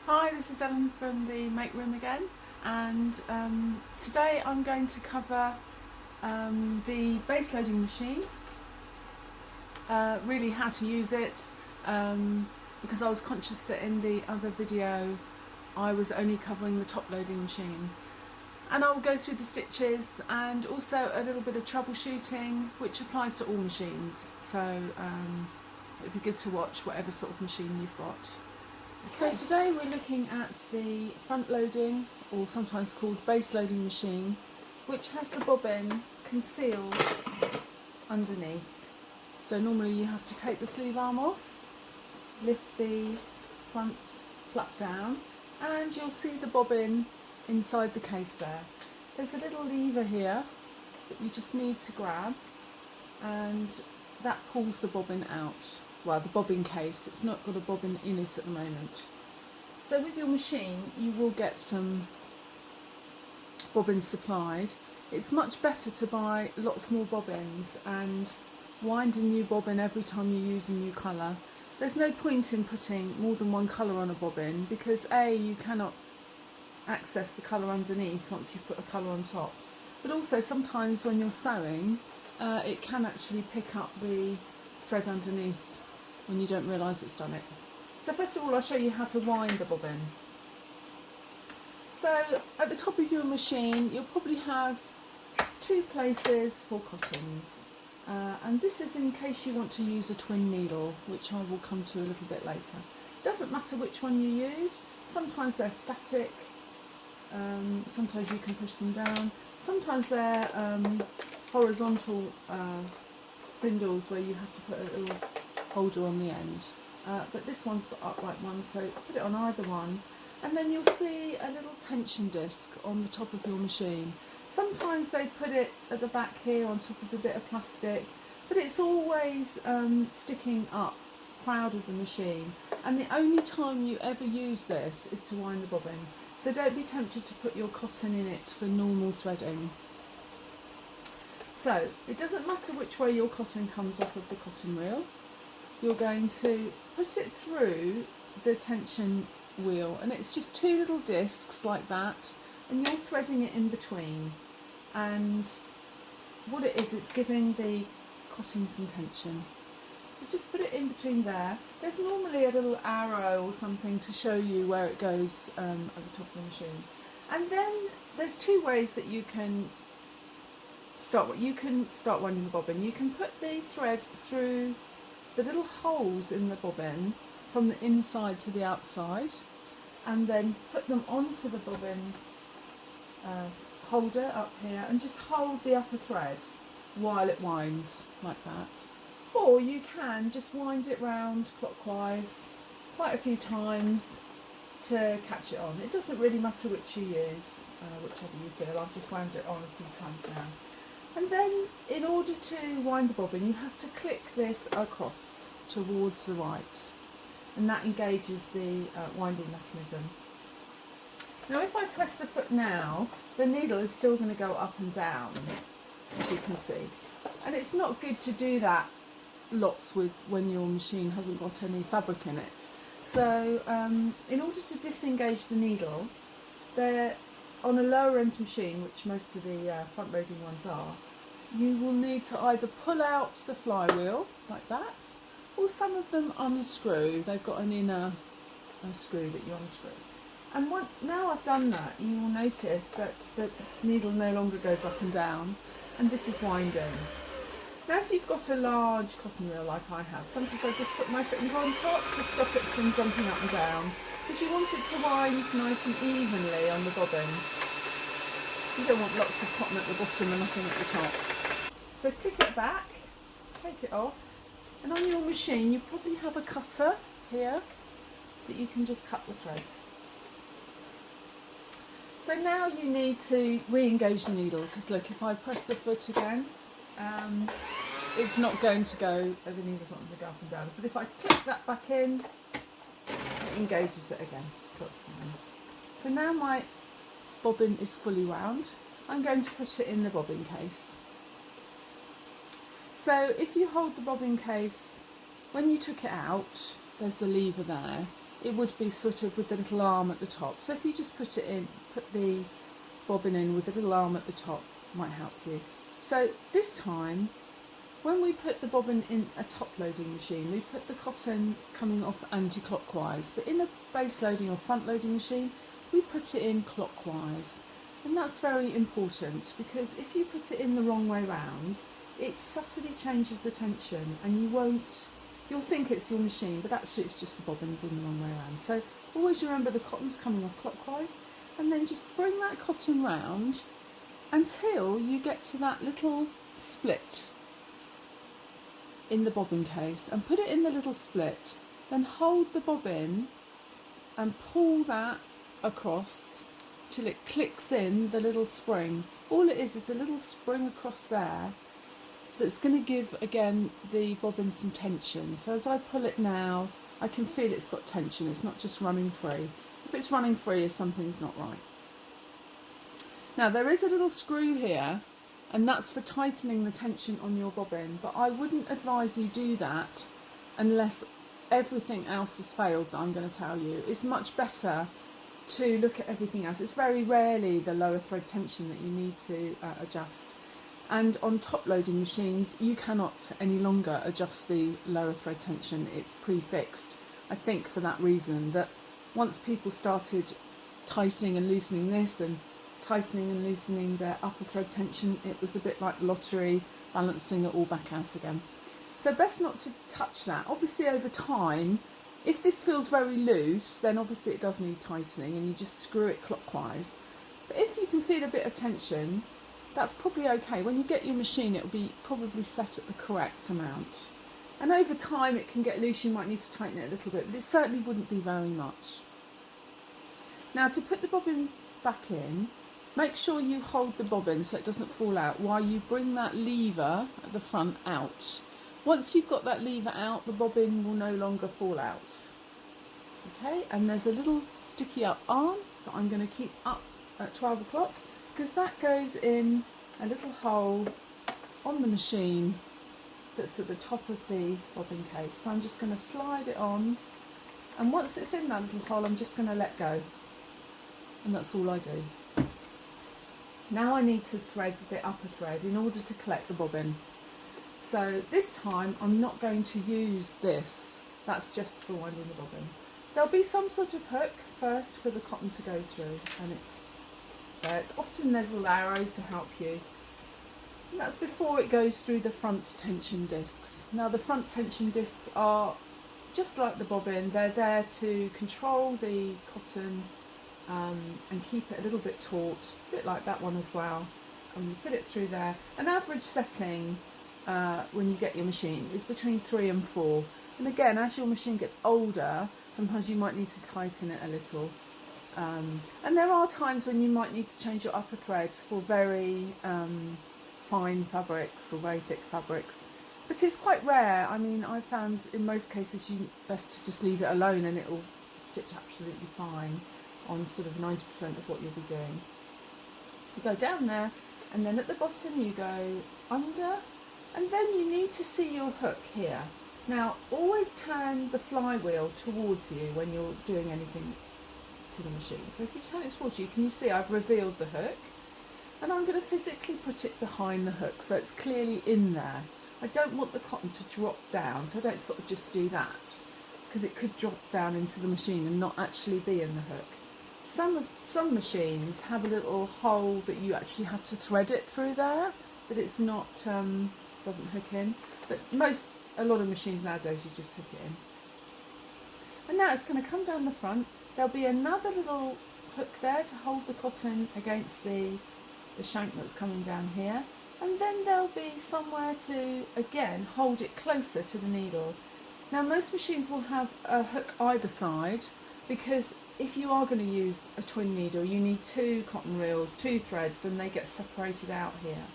Hi, this is Ellen from the Make Room again, and today I'm going to cover the base loading machine, really how to use it, because I was conscious that in the other video I was only covering the top loading machine. And I'll go through the stitches and also a little bit of troubleshooting, which applies to all machines, so it'd be good to watch whatever sort of machine you've got. So today we're looking at the front loading, or sometimes called base loading machine, which has the bobbin concealed underneath. So normally you have to take the sleeve arm off, lift the front flap down, and you'll see the bobbin inside the case there. There's a little lever here that you just need to grab, and that pulls the bobbin out. Well, the bobbin case, it's not got a bobbin in it at the moment. So with your machine you will get some bobbins supplied. It's much better to buy lots more bobbins and wind a new bobbin every time you use a new colour. There's no point in putting more than one colour on a bobbin because A, you cannot access the colour underneath once you put a colour on top, but also sometimes when you're sewing it can actually pick up the thread underneath when you don't realise it's done it. So first of all I'll show you how to wind the bobbin. So at the top of your machine you'll probably have two places for cottons, and this is in case you want to use a twin needle, which I will come to a little bit later. Doesn't matter which one you use, sometimes they're static, sometimes you can push them down, sometimes they're horizontal spindles where you have to put a little holder on the end, but this one's got upright ones, so put it on either one, and then you'll see a little tension disc on the top of your machine. Sometimes they put it at the back here on top of a bit of plastic, but it's always sticking up proud of the machine, and the only time you ever use this is to wind the bobbin, so don't be tempted to put your cotton in it for normal threading. So it doesn't matter which way your cotton comes off of the cotton reel. You're going to put it through the tension wheel, and it's just two little discs like that, and you're threading it in between, and what it is, it's giving the cotton some tension. So just put it in between there. There's normally a little arrow or something to show you where it goes at the top of the machine. And then there's two ways that you can start winding the bobbin. You can put the thread through the little holes in the bobbin from the inside to the outside, and then put them onto the bobbin holder up here and just hold the upper thread while it winds like that. Or you can just wind it round clockwise quite a few times to catch it on. It doesn't really matter which you use, whichever you feel. I've just wound it on a few times now. And then in order to wind the bobbin you have to click this across towards the right, and that engages the winding mechanism. Now if I press the foot now, the needle is still going to go up and down, as you can see, and it's not good to do that lots with when your machine hasn't got any fabric in it. So in order to disengage the needle, they're on a lower end machine, which most of the front loading ones are, you will need to either pull out the flywheel like that, or some of them unscrew. They've got an inner screw that you unscrew. And now I've done that, you will notice that the needle no longer goes up and down, and this is winding. Now if you've got a large cotton reel like I have, sometimes I just put my finger on top to stop it from jumping up and down, because you want it to wind nice and evenly on the bobbin. You don't want lots of cotton at the bottom and nothing at the top. So click it back, take it off, and on your machine you probably have a cutter here that you can just cut the thread. So now you need to re-engage the needle, because look, if I press the foot again, it's not going to go, the needle's not going to go up and down, but if I click that back in, it engages it again, so that's fine. So now my bobbin is fully wound. I'm going to put it in the bobbin case. So if you hold the bobbin case, when you took it out, there's the lever there. it would be sort of with the little arm at the top. So if you just put the bobbin in with the little arm at the top, might help you. So this time, when we put the bobbin in a top loading machine, we put the cotton coming off anti-clockwise, but in a base loading or front loading machine, we put it in clockwise. And that's very important, because if you put it in the wrong way round, it subtly changes the tension, and you'll think it's your machine, but actually it's just the bobbins in the wrong way around. So always remember the cotton's coming off clockwise, and then just bring that cotton round until you get to that little split in the bobbin case, and put it in the little split. Then hold the bobbin and pull that across till it clicks in the little spring. All it is a little spring across there that's going to give, again, the bobbin some tension. So as I pull it now, I can feel it's got tension. It's not just running free. If it's running free, something's not right. Now there is a little screw here, and that's for tightening the tension on your bobbin, but I wouldn't advise you do that unless everything else has failed that I'm going to tell you. It's much better to look at everything else. It's very rarely the lower thread tension that you need to adjust. And on top loading machines, you cannot any longer adjust the lower thread tension. It's prefixed. I think for that reason, that once people started tightening and loosening this and tightening and loosening their upper thread tension, it was a bit like the lottery, balancing it all back out again. So best not to touch that. Obviously over time, if this feels very loose, then obviously it does need tightening, and you just screw it clockwise. But if you can feel a bit of tension, that's probably okay. When you get your machine, it will be probably set at the correct amount. And over time it can get loose, you might need to tighten it a little bit, but it certainly wouldn't be very much. Now to put the bobbin back in, make sure you hold the bobbin so it doesn't fall out while you bring that lever at the front out. Once you've got that lever out, the bobbin will no longer fall out. Okay, and there's a little sticky up arm that I'm going to keep up at 12 o'clock, because that goes in a little hole on the machine that's at the top of the bobbin case. So I'm just going to slide it on, and once it's in that little hole, I'm just going to let go, and that's all I do. Now I need to thread the upper thread in order to collect the bobbin. So this time I'm not going to use this, that's just for winding the bobbin. There'll be some sort of hook first for the cotton to go through, and it's often there's little arrows to help you. And that's before it goes through the front tension discs. Now the front tension discs are just like the bobbin, they're there to control the cotton and keep it a little bit taut, a bit like that one as well. And you put it through there. An average setting when you get your machine is between 3 and 4. And again, as your machine gets older, sometimes you might need to tighten it a little. And there are times when you might need to change your upper thread for very fine fabrics or very thick fabrics, but it's quite rare. I mean, I found in most cases you best to just leave it alone and it will stitch absolutely fine on sort of 90% of what you'll be doing. You go down there, and then at the bottom you go under, and then you need to see your hook here. Now always turn the flywheel towards you when you're doing anything to the machine. So if you turn it towards you, can you see I've revealed the hook, and I'm going to physically put it behind the hook so it's clearly in there. I don't want the cotton to drop down, so I don't sort of just do that, because it could drop down into the machine and not actually be in the hook. Some machines have a little hole that you actually have to thread it through there, but it's not doesn't hook in. But a lot of machines nowadays you just hook it in. And now it's going to come down the front. There'll be another little hook there to hold the cotton against the shank that's coming down here, and then there'll be somewhere to again hold it closer to the needle. Now most machines will have a hook either side, because if you are going to use a twin needle you need 2 cotton reels, 2 threads, and they get separated out here.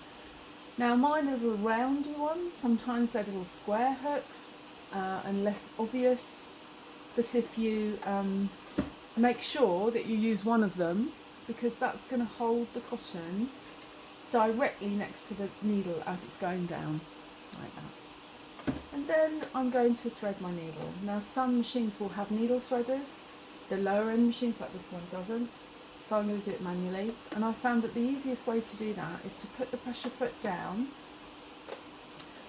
Now mine are little roundy ones, sometimes they're little square hooks and less obvious, but if you make sure that you use one of them, because that's going to hold the cotton directly next to the needle as it's going down, like that. And then I'm going to thread my needle. Now some machines will have needle threaders, The lower end machines like this one doesn't, so I'm going to do it manually. And I found that the easiest way to do that is to put the pressure foot down,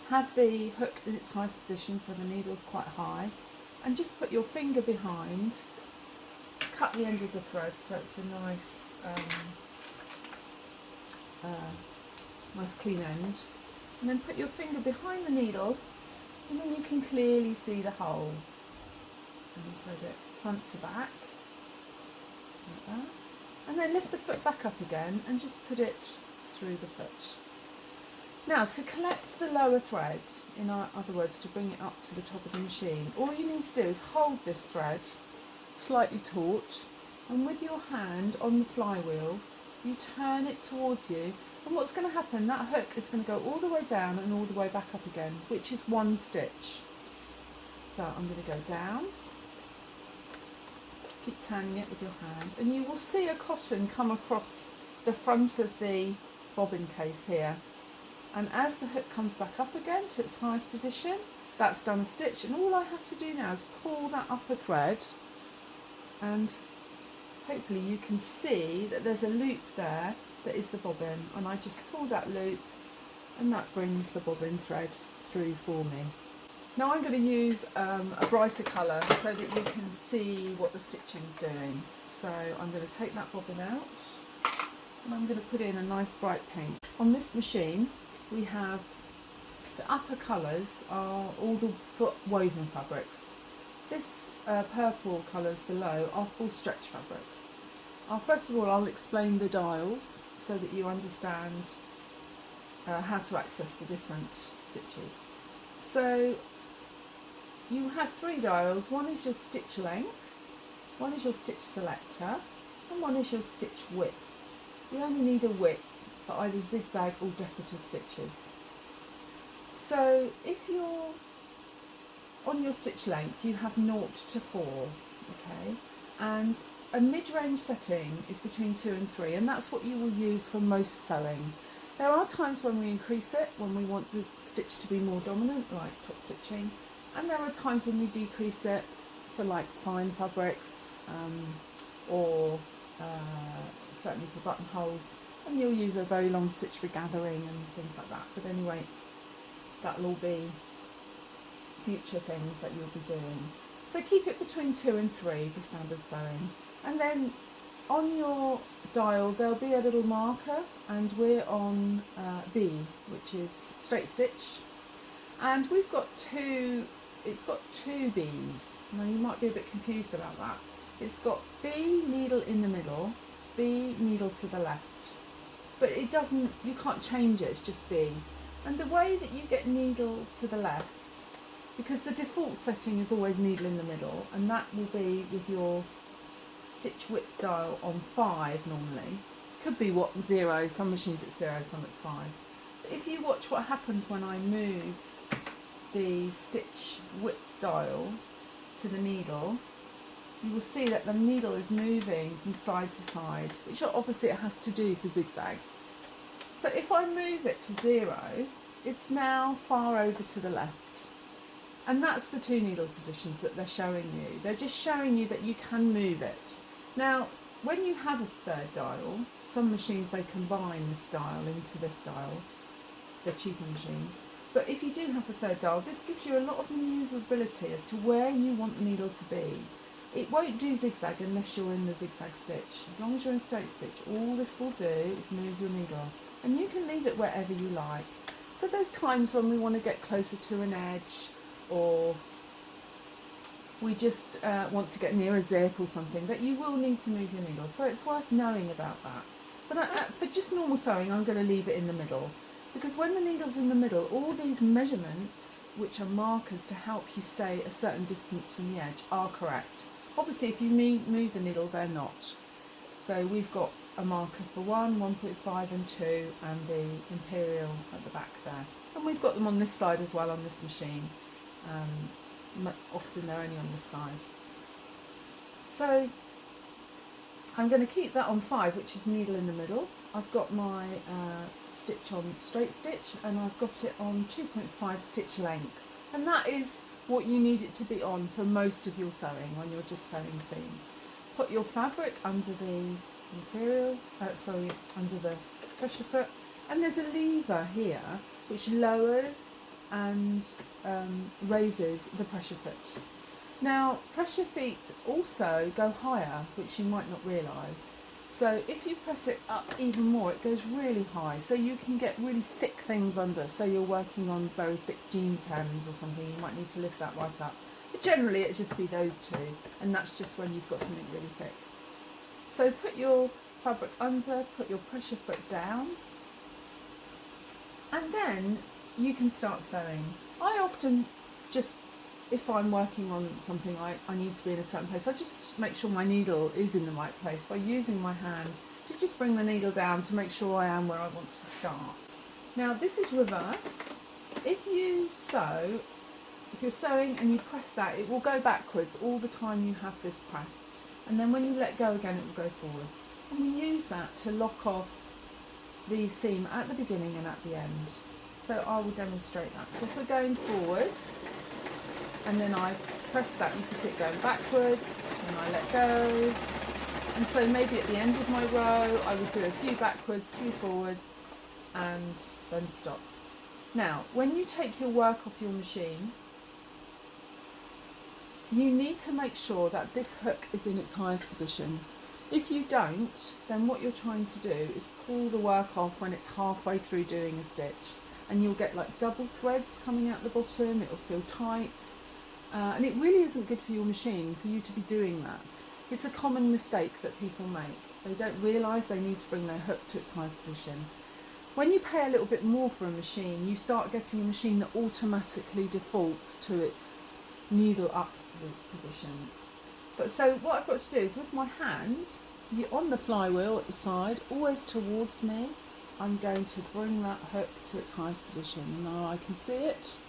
have the hook in its highest position so the needle's quite high, and just put your finger behind, cut the end of the thread so it's a nice nice clean end, and then put your finger behind the needle, and then you can clearly see the hole, and thread it front to back like that, and then lift the foot back up again and just put it through the foot. Now, to collect the lower thread, in other words to bring it up to the top of the machine, all you need to do is hold this thread slightly taut, and with your hand on the flywheel you turn it towards you, and what's going to happen, that hook is going to go all the way down and all the way back up again, which is one stitch. So I'm going to go down, keep turning it with your hand, and you will see a cotton come across the front of the bobbin case here, and as the hook comes back up again to its highest position, that's done a stitch, and all I have to do now is pull that upper thread, and hopefully you can see that there's a loop there that is the bobbin, and I just pull that loop and that brings the bobbin thread through for me. Now I'm going to use a brighter colour so that you can see what the stitching's doing. So I'm going to take that bobbin out and I'm going to put in a nice bright pink. On this machine we have the upper colours are all the woven fabrics. This purple colours below are full stretch fabrics. First of all I'll explain the dials so that you understand how to access the different stitches. So you have three dials. One is your stitch length, one is your stitch selector, and one is your stitch width. You only need a width for either zigzag or decorative stitches. So if you're on your stitch length, you have 0 to 4, okay, and a mid-range setting is between 2 and 3, and that's what you will use for most sewing. There are times when we increase it, when we want the stitch to be more dominant, like top stitching, and there are times when we decrease it for like fine fabrics, or certainly for buttonholes, and you'll use a very long stitch for gathering and things like that. But anyway, that'll all be future things that you'll be doing. So keep it between 2 and 3 for standard sewing. And then on your dial there'll be a little marker, and we're on B, which is straight stitch, and we've got it's got two B's. Now you might be a bit confused about that. It's got B needle in the middle, B needle to the left, but it doesn't, you can't change it, it's just B. And the way that you get needle to the left, because the default setting is always needle in the middle, and that will be with your stitch width dial on 5 normally. Could be 0, some machines it's 0, some it's 5. But if you watch what happens when I move the stitch width dial to the needle, you will see that the needle is moving from side to side, which obviously it has to do for zigzag. So if I move it to 0, it's now far over to the left. And that's the 2 needle positions that they're showing you. They're just showing you that you can move it. Now, when you have a third dial, some machines they combine this dial into this dial. They're cheaper machines. But if you do have the third dial, this gives you a lot of manoeuvrability as to where you want the needle to be. It won't do zigzag unless you're in the zigzag stitch. As long as you're in straight stitch, all this will do is move your needle. And you can leave it wherever you like. So there's times when we want to get closer to an edge, or we just want to get near a zip or something, that you will need to move your needle. So it's worth knowing about that. But for just normal sewing, I'm going to leave it in the middle. Because when the needle's in the middle, all these measurements, which are markers to help you stay a certain distance from the edge, are correct. Obviously, if you move the needle, they're not. So we've got a marker for 1, 1.5 and 2, and the imperial at the back there. And we've got them on this side as well on this machine. Often they're only on this side. So I'm going to keep that on 5, which is needle in the middle. I've got my stitch on straight stitch, and I've got it on 2.5 stitch length, and that is what you need it to be on for most of your sewing when you're just sewing seams. put your fabric under the material, under the pressure foot, and there's a lever here which lowers and raises the pressure foot. Now, pressure feet also go higher, which you might not realise. So if you press it up even more, it goes really high. So you can get really thick things under. So you're working on very thick jeans hems or something, you might need to lift that right up. But generally it'd just be those two, and that's just when you've got something really thick. So put your fabric under, put your pressure foot down, and then you can start sewing. I often just, if I'm working on something I need to be in a certain place, I just make sure my needle is in the right place by using my hand to just bring the needle down to make sure I am where I want to start. Now this is reverse. If you're sewing and you press that, it will go backwards all the time you have this pressed, and then when you let go again it will go forwards, and we use that to lock off the seam at the beginning and at the end. So I will demonstrate that. So if we're going forwards and then I press that, you can see it going backwards, and I let go, and so maybe at the end of my row I would do a few backwards, a few forwards, and then stop. Now when you take your work off your machine, you need to make sure that this hook is in its highest position. If you don't, then what you're trying to do is pull the work off when it's halfway through doing a stitch, and you'll get like double threads coming out the bottom, it'll feel tight, and it really isn't good for your machine for you to be doing that. It's a common mistake that people make. They don't realise they need to bring their hook to its highest position. When you pay a little bit more for a machine, you start getting a machine that automatically defaults to its needle up position. But so what I've got to do is with my hand, on the flywheel at the side, always towards me, I'm going to bring that hook to its highest position. Now I can see it,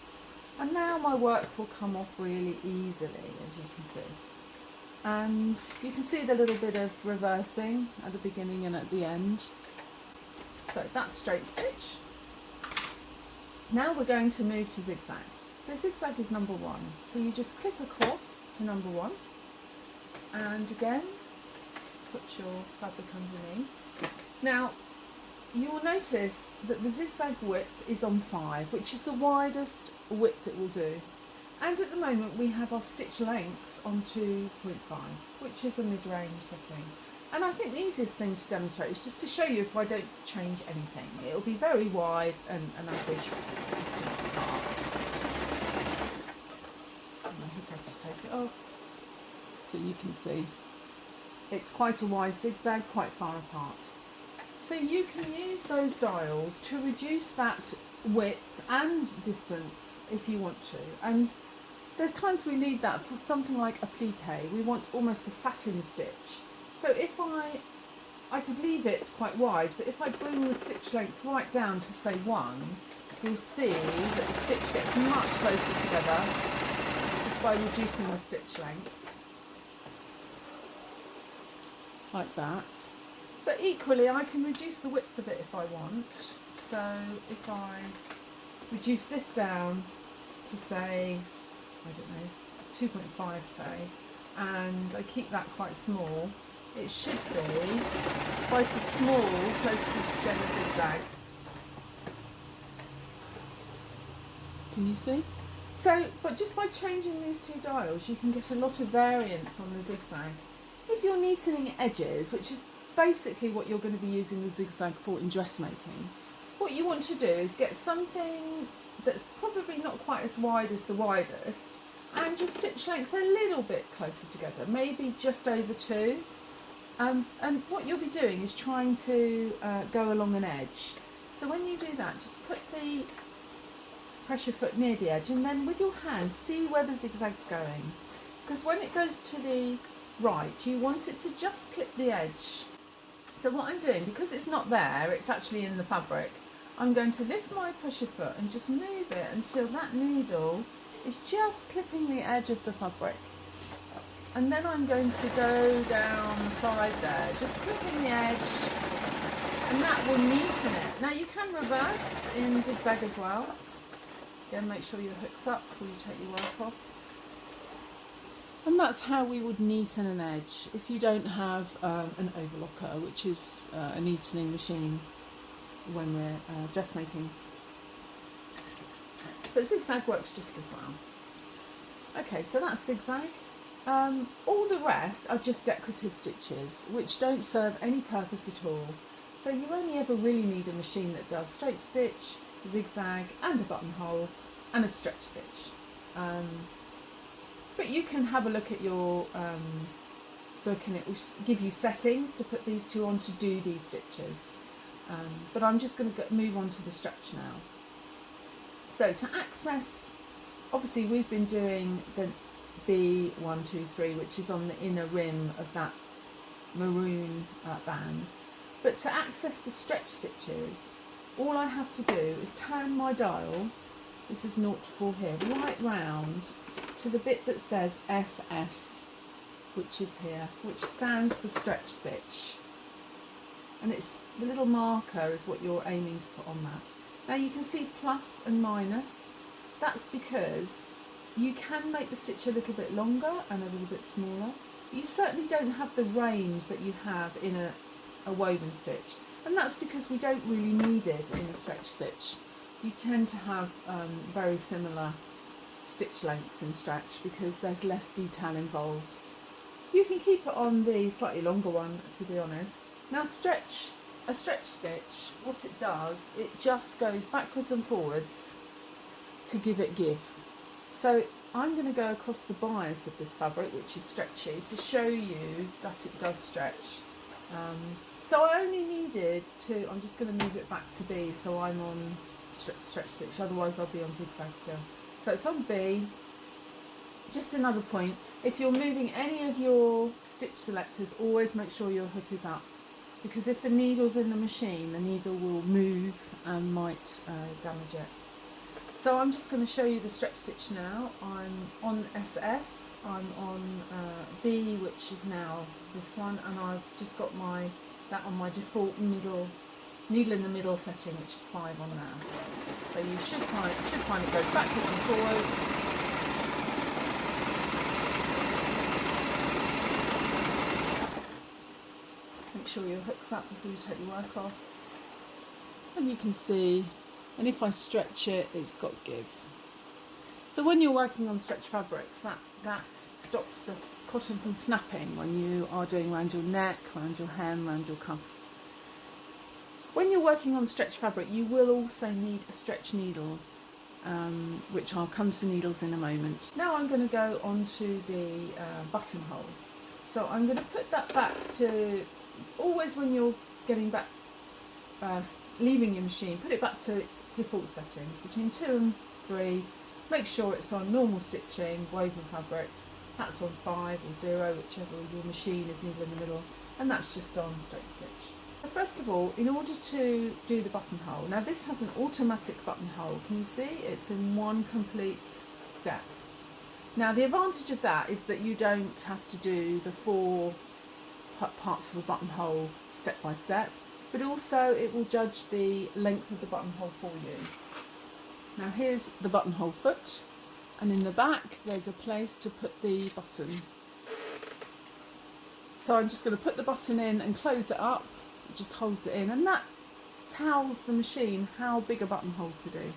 and now my work will come off really easily, as you can see. And you can see the little bit of reversing at the beginning and at the end. So that's straight stitch. Now we're going to move to zigzag. So zigzag is number 1. So you just click across to number 1, and again put your fabric underneath. Now you'll notice that the zigzag width is on 5, which is the widest width it will do. And at the moment we have our stitch length on 2.5, which is a mid-range setting. And I think the easiest thing to demonstrate is just to show you if I don't change anything. It'll be very wide and an average distance apart. And I think I'll just take it off so you can see. It's quite a wide zigzag, quite far apart. So you can use those dials to reduce that width and distance if you want to. And there's times we need that for something like a plique. We want almost a satin stitch. So if I could leave it quite wide, but if I bring the stitch length right down to say 1, you'll see that the stitch gets much closer together just by reducing the stitch length. Like that. But equally I can reduce the width of it if I want. So if I reduce this down to say, I don't know, 2.5 say, and I keep that quite small, it should be quite a small, close together zigzag. Can you see? So, but just by changing these two dials, you can get a lot of variance on the zigzag. If you're neatening edges, which is basically what you're going to be using the zigzag for in dressmaking, what you want to do is get something that's probably not quite as wide as the widest, and your stitch length a little bit closer together, maybe just over 2. And what you'll be doing is trying to go along an edge. So when you do that, just put the pressure foot near the edge, and then with your hand see where the zigzag's going. Because when it goes to the right, you want it to just clip the edge. So what I'm doing, because it's not there, it's actually in the fabric, I'm going to lift my pressure foot and just move it until that needle is just clipping the edge of the fabric. And then I'm going to go down the side there, just clipping the edge, and that will neaten it. Now you can reverse in zigzag as well. Again, make sure your hook's up before you take your work off. And that's how we would neaten an edge if you don't have an overlocker, which is a neatening machine when we're dressmaking. But Zigzag works just as well. Okay, so that's Zigzag. All the rest are just decorative stitches which don't serve any purpose at all. So you only ever really need a machine that does straight stitch, zigzag and a buttonhole and a stretch stitch. But you can have a look at your book and it will give you settings to put these two on to do these stitches. But I'm just going to move on to the stretch now. So to access, obviously we've been doing the B123, which is on the inner rim of that maroon band. But to access the stretch stitches, all I have to do is turn my dial, this is 0 to 4 here, right round to the bit that says SS, which is here, which stands for stretch stitch. And it's the little marker is what you're aiming to put on that. Now you can see plus and minus. That's because you can make the stitch a little bit longer and a little bit smaller. You certainly don't have the range that you have in a woven stitch, and that's because we don't really need it in a stretch stitch. You tend to have very similar stitch lengths in stretch because there's less detail involved. You can keep it on the slightly longer one, to be honest. Now a stretch stitch, what it does, it just goes backwards and forwards to give it give. So I'm going to go across the bias of this fabric, which is stretchy, to show you that it does stretch. So I only needed to, I'm just going to move it back to B, so I'm on stretch stitch, otherwise I'll be on zigzag still. So it's on B. Just another point, if you're moving any of your stitch selectors, always make sure your hook is up, because if the needle's in the machine, the needle will move and might damage it. So I'm just going to show you the stretch stitch now. I'm on SS, I'm on B, which is now this one, and I've just got that on my default needle in the middle setting, which is 5 on now. So you should find it goes backwards and forwards. Make sure your hook's up before you take your work off. And you can see, and if I stretch it, it's got give. So when you're working on stretch fabrics, that stops the cotton from snapping when you are doing around your neck, around your hem, around your cuffs. When you're working on stretch fabric, you will also need a stretch needle, which I'll come to needles in a moment. Now I'm going to go on to the buttonhole. So I'm going to put that back to, always when you're getting back, leaving your machine, put it back to its default settings, between 2 and 3. Make sure it's on normal stitching, woven fabrics. That's on 5 or 0, whichever your machine is needle in the middle, and that's just on straight stitch. So first of all, in order to do the buttonhole, now this has an automatic buttonhole. Can you see? It's in one complete step. Now the advantage of that is that you don't have to do the 4 parts of a buttonhole step by step, but also it will judge the length of the buttonhole for you. Now here's the buttonhole foot, and in the back there's a place to put the button. So I'm just going to put the button in and close it up. It just holds it in, and that tells the machine how big a buttonhole to do.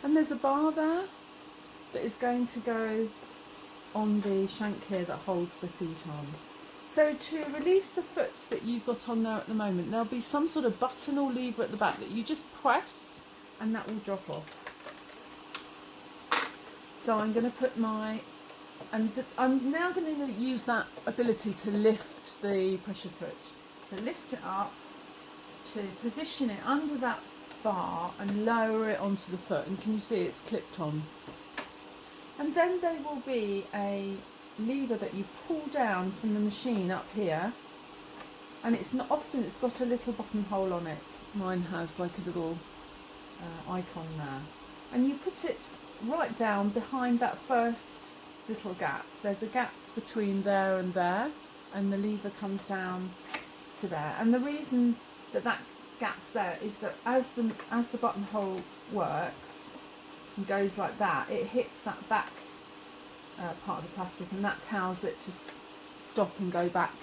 And there's a bar there that is going to go on the shank here that holds the feet on. So to release the foot that you've got on there at the moment, there'll be some sort of button or lever at the back that you just press and that will drop off. So I'm going to put I'm now going to use that ability to lift the pressure foot. So lift it up, to position it under that bar and lower it onto the foot, and can you see it's clipped on? And then there will be a lever that you pull down from the machine up here, and it's got a little buttonhole on it. Mine has like a little icon there, and you put it right down behind that first little gap. There's a gap between there, and the lever comes down to there. And the reason that gap's there is that as the buttonhole works and goes like that, it hits that back part of the plastic, and that tells it to stop and go back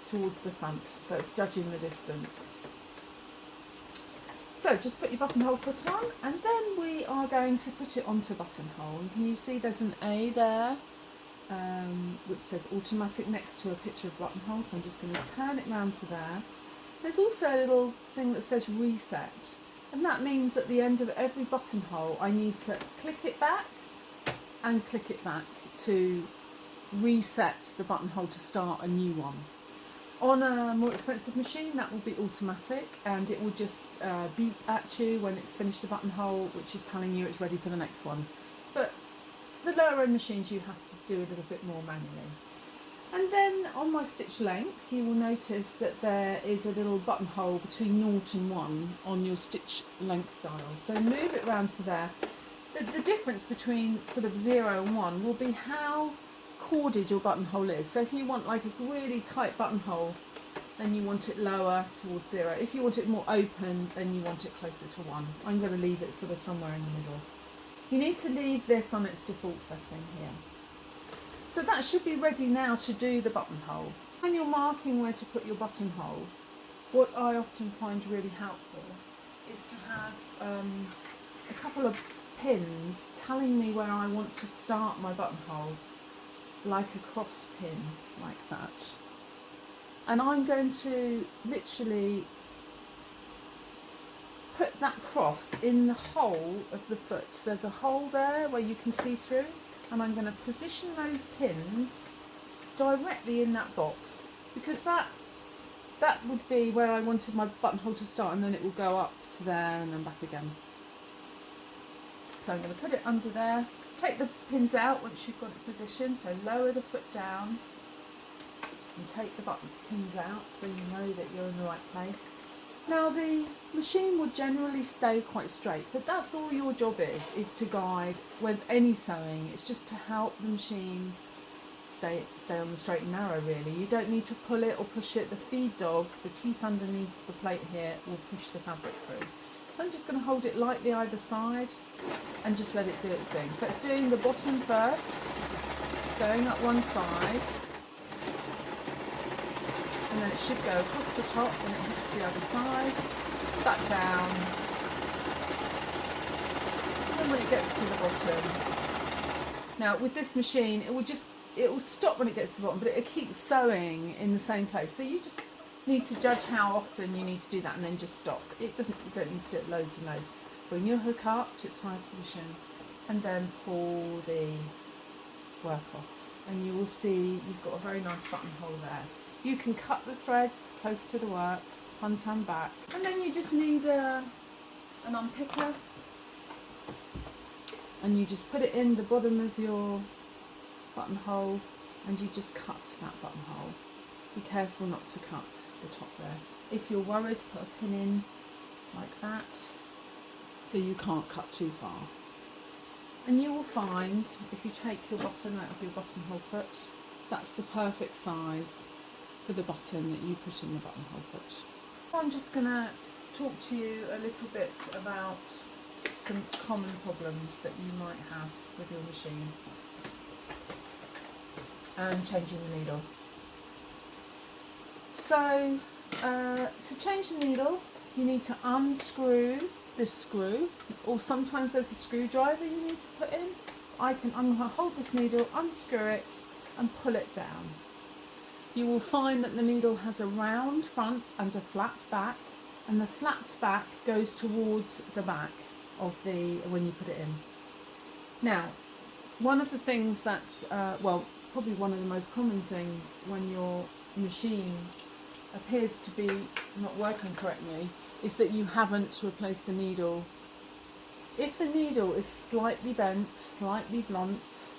towards the front, so it's judging the distance. So just put your buttonhole foot on, and then we are going to put it onto buttonhole. And can you see there's an A there, which says automatic next to a picture of buttonhole, so I'm just going to turn it round to there. There's also a little thing that says reset, and that means at the end of every buttonhole I need to click it back and click it back to reset the buttonhole to start a new one. On a more expensive machine that will be automatic, and it will just beep at you when it's finished a buttonhole, which is telling you it's ready for the next one. But the lower end machines you have to do a little bit more manually. And then on my stitch length you will notice that there is a little buttonhole between 0 and 1 on your stitch length dial. So move it round to there. The difference between sort of 0 and 1 will be how corded your buttonhole is. So if you want like a really tight buttonhole, then you want it lower towards 0. If you want it more open, then you want it closer to 1. I'm going to leave it sort of somewhere in the middle. You need to leave this on its default setting here. So that should be ready now to do the buttonhole. When you're marking where to put your buttonhole, what I often find really helpful is to have a couple of pins telling me where I want to start my buttonhole, like a cross pin like that. And I'm going to literally put that cross in the hole of the foot. There's a hole there where you can see through, and I'm going to position those pins directly in that box, because that would be where I wanted my buttonhole to start, and then it will go up to there and then back again. So I'm going to put it under there. Take the pins out once you've got it positioned, so lower the foot down and take the button pins out so you know that you're in the right place. Now the machine will generally stay quite straight, but that's all your job is to guide with any sewing. It's just to help the machine stay on the straight and narrow really. You don't need to pull it or push it. The feed dog, the teeth underneath the plate here, will push the fabric through. I'm just going to hold it lightly either side and just let it do its thing. So it's doing the bottom first, it's going up one side, and then it should go across the top when it hits the other side, back down, and then when it gets to the bottom. Now with this machine it will stop when it gets to the bottom, but it keeps sewing in the same place. So you just need to judge how often you need to do that and then just stop. You don't need to do it loads and loads. Bring your hook up to its highest position and then pull the work off, and you will see you've got a very nice buttonhole there. You can cut the threads close to the work, front and back, and then you just need an unpicker, and you just put it in the bottom of your buttonhole and you just cut that buttonhole. Be careful not to cut the top there. If you're worried, put a pin in like that so you can't cut too far. And you will find if you take your button out of your buttonhole foot, that's the perfect size for the button that you put in the buttonhole foot. I'm just going to talk to you a little bit about some common problems that you might have with your machine and changing the needle. So to change the needle you need to unscrew this screw, or sometimes there's a screwdriver you need to put in. I'm going to hold this needle, unscrew it and pull it down. You will find that the needle has a round front and a flat back, and the flat back goes towards the back of when you put it in. Now, one of the things that's, probably one of the most common things when your machine appears to be not working correctly is that you haven't replaced the needle. If the needle is slightly bent, slightly blunt,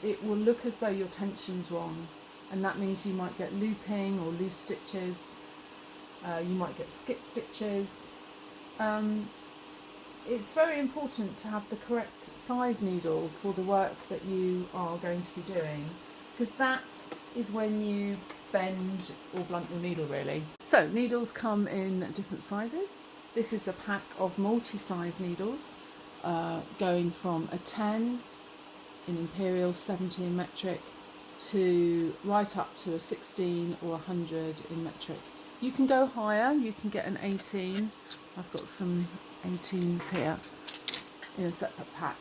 it will look as though your tension's wrong, and that means you might get looping or loose stitches, you might get skip stitches. It's very important to have the correct size needle for the work that you are going to be doing, because that is when you bend or blunt your needle really. So needles come in different sizes. This is a pack of multi-size needles going from a 10 in imperial, 70 in metric, to right up to a 16 or 100 in metric. You can go higher, you can get an 18. I've got some 18s here in a separate pack.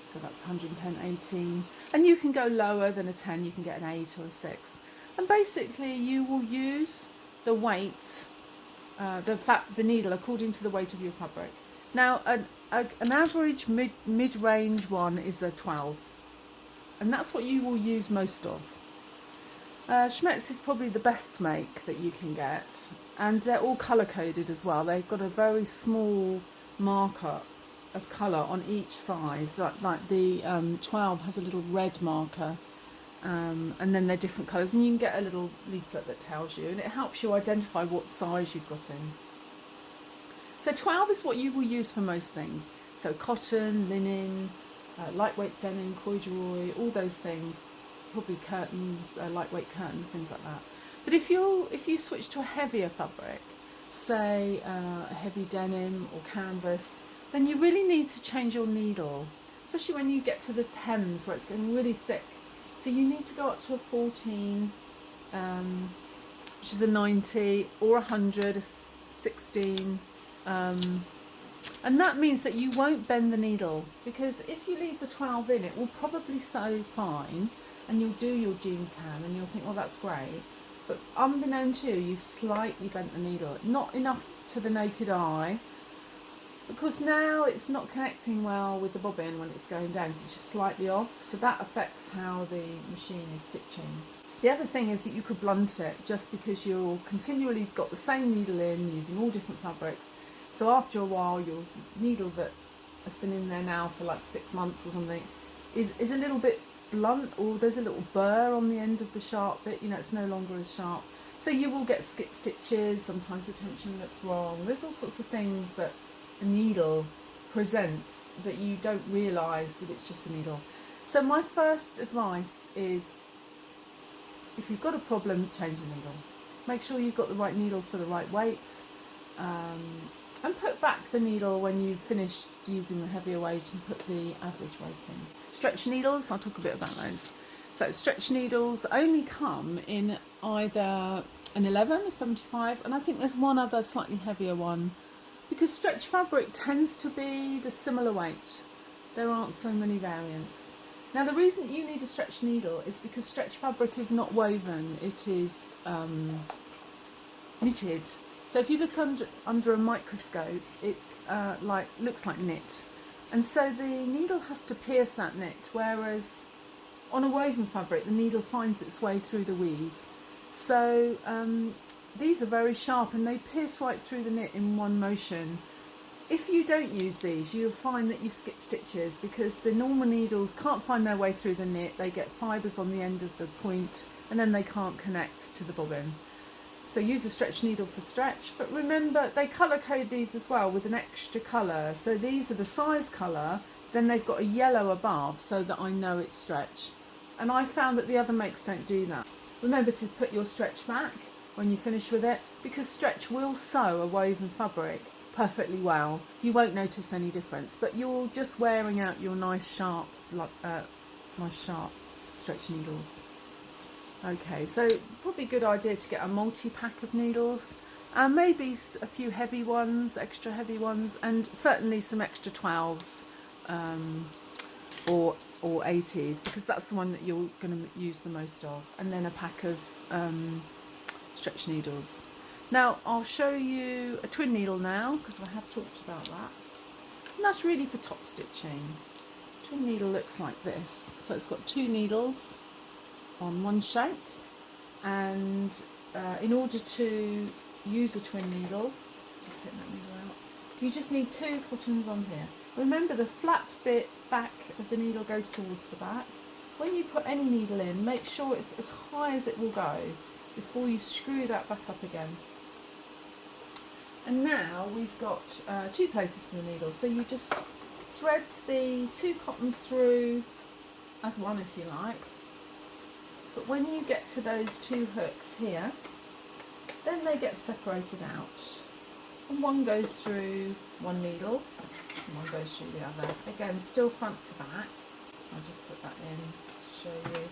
So that's 110, 18. And you can go lower than a 10, you can get an 8 or a 6. And basically you will use the weight, the needle according to the weight of your fabric. Now an average mid-range one is a 12. And that's what you will use most of. Schmetz is probably the best make that you can get, and they're all colour coded as well. They've got a very small marker of colour on each size, like the 12 has a little red marker, and then they're different colours, and you can get a little leaflet that tells you, and it helps you identify what size you've got in. So 12 is what you will use for most things, so cotton, linen, lightweight denim, corduroy, all those things, probably curtains, lightweight curtains, things like that. But if you switch to a heavier fabric, say a heavy denim or canvas, then you really need to change your needle, especially when you get to the hems where it's getting really thick. So you need to go up to a 14, which is a 90, or a 100, a 16. And that means that you won't bend the needle, because if you leave the 12 in, it will probably sew fine, and you'll do your jeans hem and you'll think, well, that's great. But unbeknown to you, you've slightly bent the needle. Not enough to the naked eye, because now it's not connecting well with the bobbin when it's going down, so it's just slightly off. So that affects how the machine is stitching. The other thing is that you could blunt it, just because you're continually got the same needle in, using all different fabrics. So after a while, your needle that has been in there now for like 6 months or something is a little bit blunt, or there's a little burr on the end of the sharp bit, you know, it's no longer as sharp. So you will get skip stitches, sometimes the tension looks wrong. There's all sorts of things that a needle presents that you don't realise that it's just a needle. So my first advice is, if you've got a problem, change the needle. Make sure you've got the right needle for the right weight, and put back the needle when you've finished using the heavier weight and put the average weight in. Stretch needles, I'll talk a bit about those. So stretch needles only come in either an 11, a 75, and I think there's one other slightly heavier one, because stretch fabric tends to be the similar weight. There aren't so many variants. Now the reason that you need a stretch needle is because stretch fabric is not woven, it is knitted. So if you look under a microscope, it's looks like knit, and so the needle has to pierce that knit, whereas on a woven fabric the needle finds its way through the weave. So these are very sharp and they pierce right through the knit in one motion. If you don't use these, you'll find that you skip stitches, because the normal needles can't find their way through the knit. They get fibres on the end of the point and then they can't connect to the bobbin. So use a stretch needle for stretch, but remember they colour code these as well with an extra colour. So these are the size colour, then they've got a yellow above so that I know it's stretch. And I found that the other makes don't do that. Remember to put your stretch back when you finish with it, because stretch will sew a woven fabric perfectly well. You won't notice any difference, but you're just wearing out your nice sharp stretch needles. Okay, so probably a good idea to get a multi-pack of needles, and maybe a few heavy ones, extra heavy ones, and certainly some extra 12s or 80s, because that's the one that you're going to use the most of, and then a pack of stretch needles. Now I'll show you a twin needle now, because I have talked about that, and that's really for top stitching. Twin needle looks like this, so it's got 2 needles on one shank, and in order to use a twin needle, just take that needle out, you just need 2 cottons on here. Remember, the flat bit back of the needle goes towards the back. When you put any needle in, make sure it's as high as it will go before you screw that back up again. And now we've got 2 places for the needle, so you just thread the 2 cottons through as one if you like. But when you get to those 2 hooks here, then they get separated out. And one goes through one needle, and one goes through the other. Again, still front to back. I'll just put that in to show you.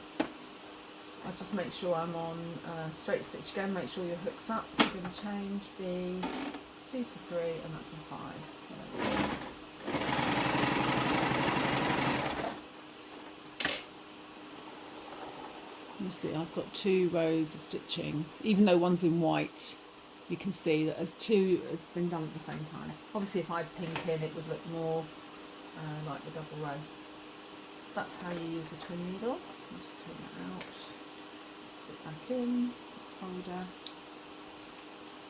I'll just make sure I'm on straight stitch again, make sure your hook's up. You're going to change B 2 to 3 and that's on 5. You see I've got 2 rows of stitching, even though one's in white. You can see that as 2 has been done at the same time. Obviously if I had pink in it would look more like the double row. That's how you use the twin needle. I'll just take that out, put it back in this folder.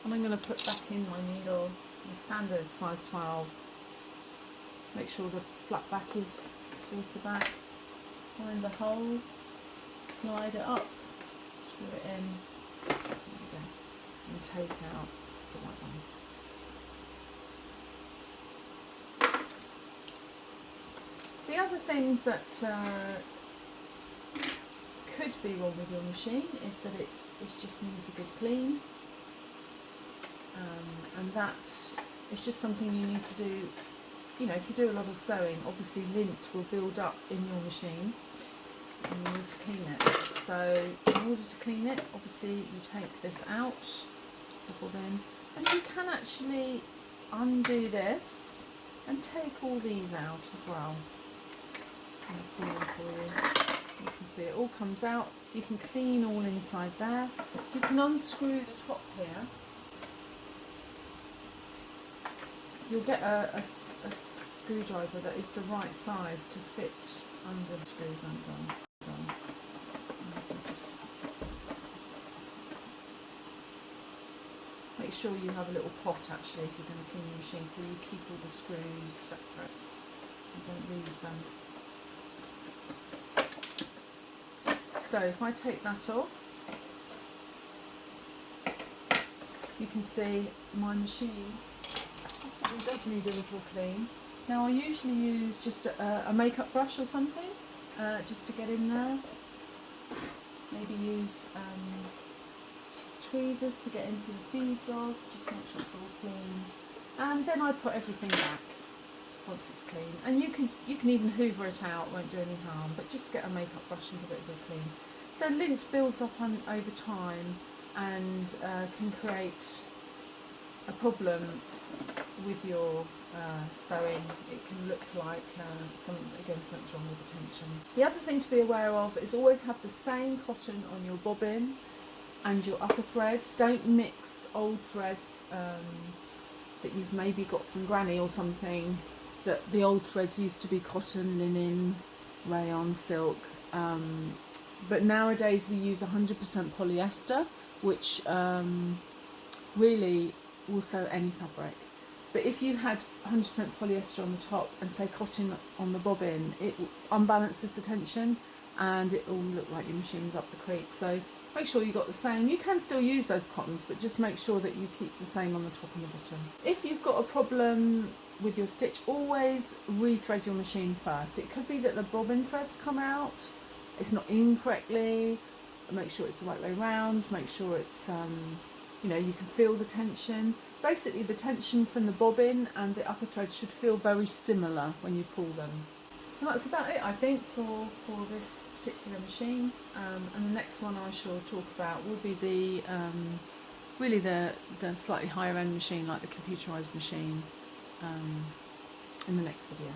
And I'm going to put back in my needle, the standard size 12. Make sure the flat back is towards the back. Find the hole, slide it up, screw it in, there we go, and take out the white one. The other things that could be wrong with your machine is that it just needs a good clean, and that is just something you need to do. You know, if you do a lot of sewing, obviously lint will build up in your machine and you need to clean it. So in order to clean it, obviously you take this out, the bobbin, and you can actually undo this and take all these out as well. Just going to pull them for you. You can see it all comes out. You can clean all inside there. You can unscrew the top here. You'll get a screwdriver that is the right size to fit under the screws undone. Just make sure you have a little pot actually if you're going to clean your machine, so you keep all the screws separate and don't lose them. So if I take that off, you can see my machine possibly does need a little clean. Now I usually use just a makeup brush or something just to get in there. Maybe use tweezers to get into the feed dog, just make sure it's all clean. And then I put everything back once it's clean. And you can even hoover it out, won't do any harm, but just get a makeup brush and give it a good clean. So lint builds up over time and can create a problem with your sewing. It can look like something's wrong with the tension. The other thing to be aware of is always have the same cotton on your bobbin and your upper thread. Don't mix old threads that you've maybe got from Granny or something. That the old threads used to be cotton, linen, rayon, silk, but nowadays we use 100% polyester, which really will sew any fabric. But if you had 100% polyester on the top and say cotton on the bobbin, it unbalances the tension and it will look like your machine's up the creek. So make sure you got the same. You can still use those cottons, but just make sure that you keep the same on the top and the bottom. If you've got a problem with your stitch, always rethread your machine first. It could be that the bobbin threads come out, it's not in correctly. Make sure it's the right way round, make sure it's you know, you can feel the tension. Basically the tension from the bobbin and the upper thread should feel very similar when you pull them. So that's about it, I think, for this particular machine. And the next one I shall talk about will be the really the slightly higher end machine, like the computerised machine, in the next video.